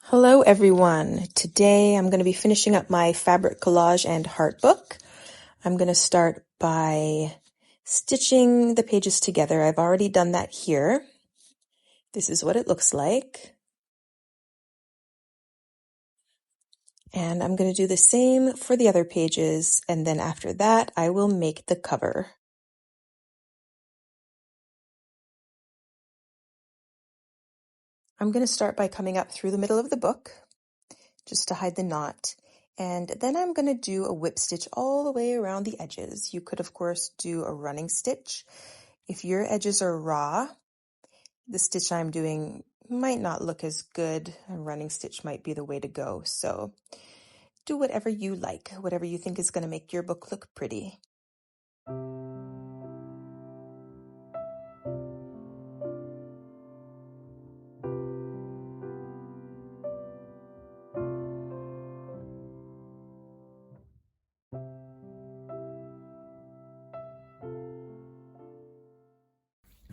Hello everyone. Today I'm going to be finishing up my fabric collage and heart book. I'm going to start by stitching the pages together. I've already done that here. This is what it looks like. And I'm going to do the same for the other pages, and then after that I will make the cover. I'm going to start by coming up through the middle of the book, just to hide the knot. And then I'm going to do a whip stitch all the way around the edges. You could, of course, do a running stitch. If your edges are raw, the stitch I'm doing might not look as good. A running stitch might be the way to go. So do whatever you like, whatever you think is going to make your book look pretty.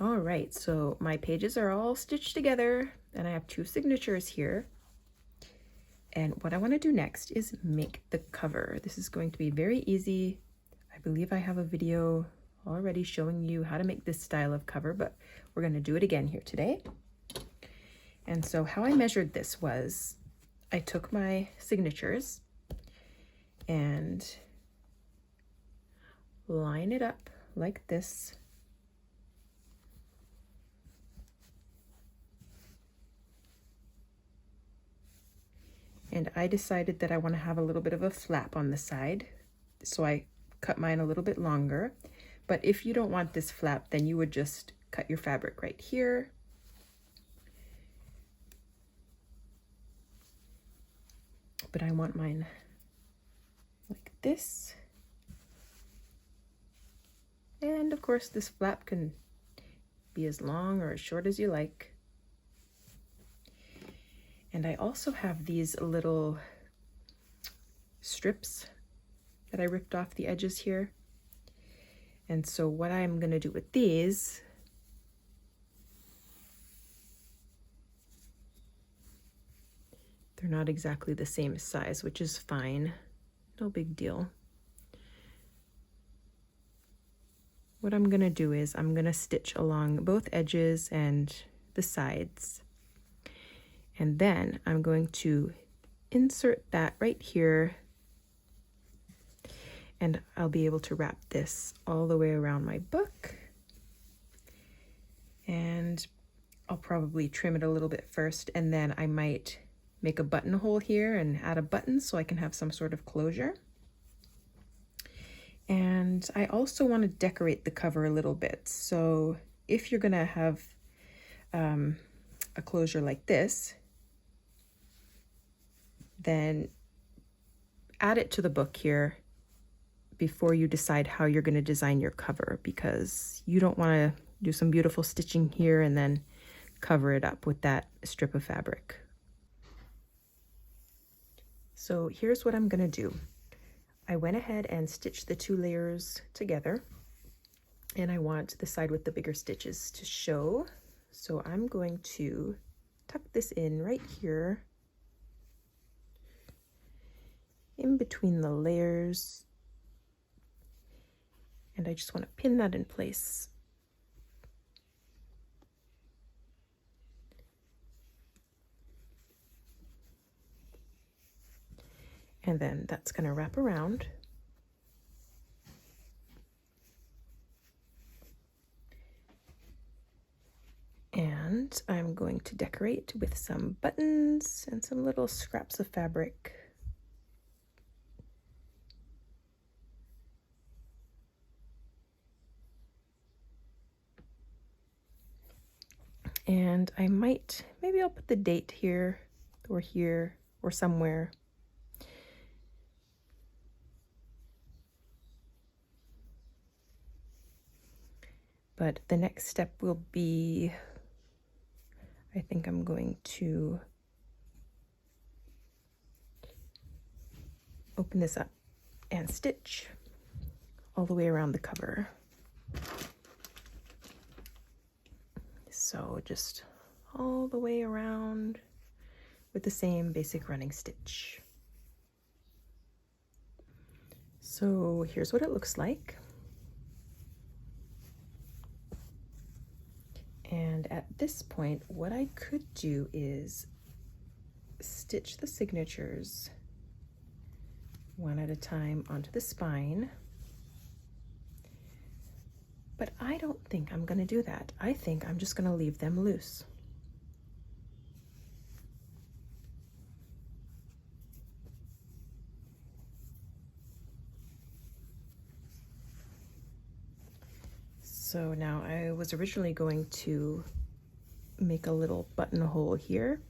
All right, so my pages are all stitched together and I have two signatures here. And what I want to do next is make the cover. This is going to be very easy. I believe I have a video already showing you how to make this style of cover, but we're going to do it again here today. And so how I measured this was I took my signatures and line it up like this. And I decided that I want to have a little bit of a flap on the side, so I cut mine a little bit longer. But if you don't want this flap, then you would just cut your fabric right here. But I want mine like this. And of course, this flap can be as long or as short as you like. And I also have these little strips that I ripped off the edges here. And so what I'm going to do with these they're not exactly the same size, which is fine. No big deal. What I'm going to do is I'm going to stitch along both edges and the sides. And then I'm going to insert that right here. And I'll be able to wrap this all the way around my book. And I'll probably trim it a little bit first, and then I might make a buttonhole here and add a button so I can have some sort of closure. And I also want to decorate the cover a little bit. So if you're going to have a closure like this, then add it to the book here before you decide how you're going to design your cover, because you don't want to do some beautiful stitching here and then cover it up with that strip of fabric. So here's what I'm going to do. I went ahead and stitched the two layers together, and I want the side with the bigger stitches to show. So I'm going to tuck this in right here in between the layers, and I just want to pin that in place. And then that's going to wrap around. And I'm going to decorate with some buttons and some little scraps of fabric. And I might, maybe I'll put the date here or somewhere. But the next step will be, I think I'm going to open this up and stitch all the way around the cover. So just all the way around with the same basic running stitch. So here's what it looks like. And at this point, what I could do is stitch the signatures one at a time onto the spine. But I don't think I'm going to do that. I think I'm just going to leave them loose. So now I was originally going to make a little buttonhole here,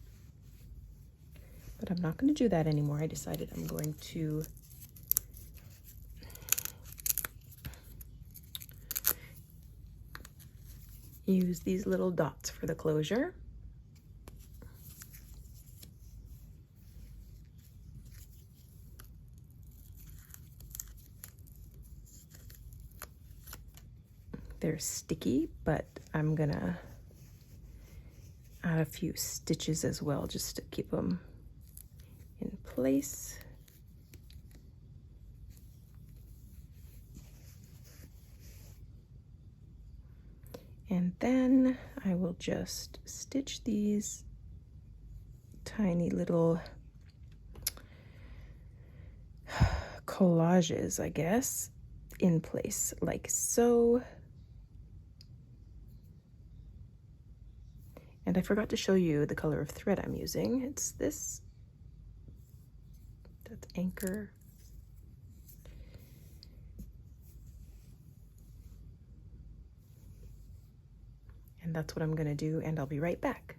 but I'm not going to do that anymore. I decided I'm going to use these little dots for the closure. They're sticky, but I'm gonna add a few stitches as well just to keep them in place. And then I will just stitch these tiny little collages, I guess, in place like so. And I forgot to show you the color of thread I'm using. It's this. That's Anchor. And that's what I'm going to do, and I'll be right back.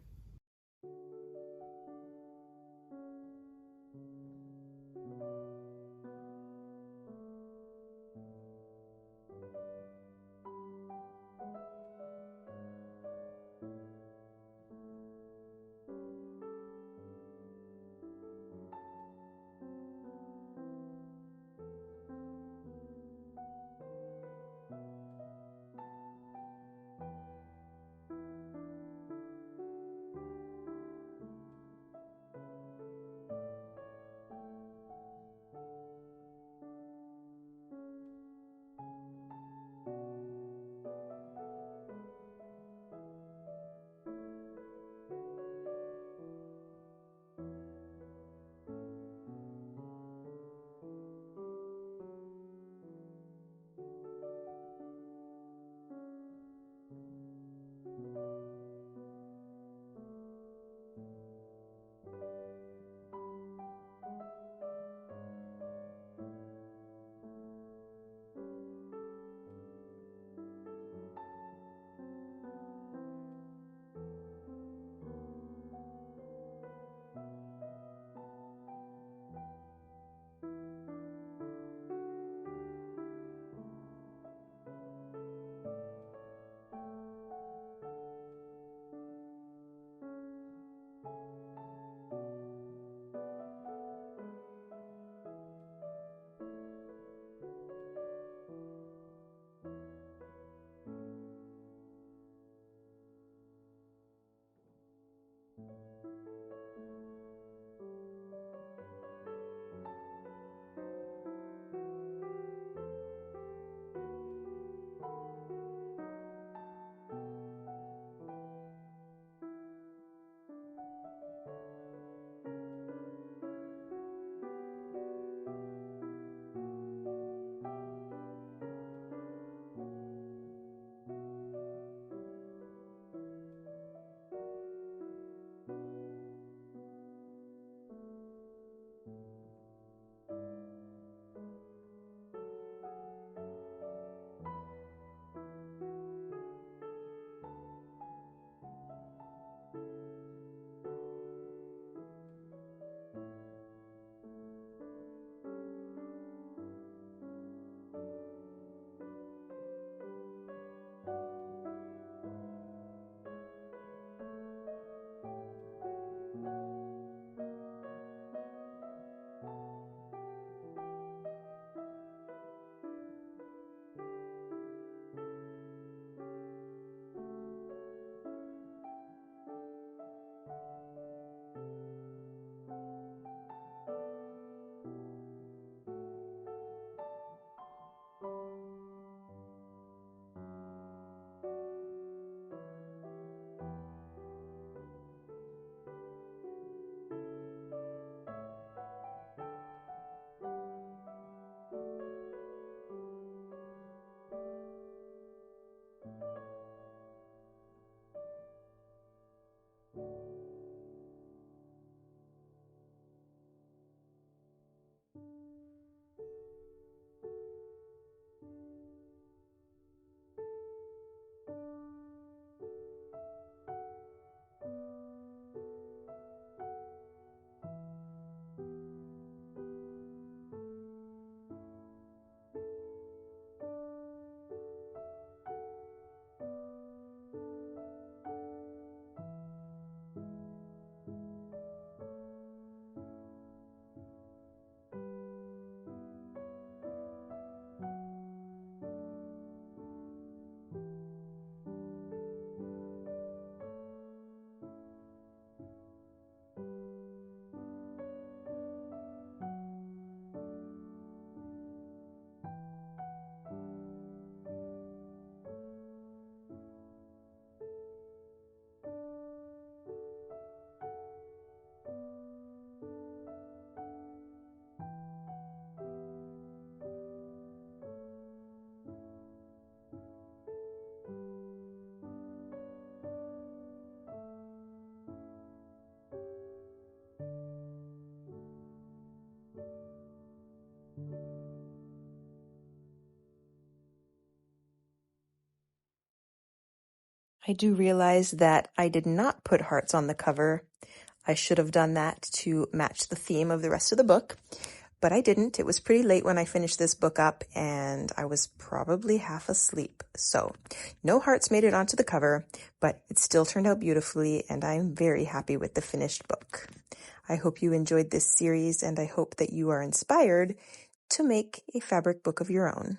I do realize that I did not put hearts on the cover. I should have done that to match the theme of the rest of the book, but I didn't. It was pretty late when I finished this book up, and I was probably half asleep. So no hearts made it onto the cover, but it still turned out beautifully, and I'm very happy with the finished book. I hope you enjoyed this series, and I hope that you are inspired to make a fabric book of your own.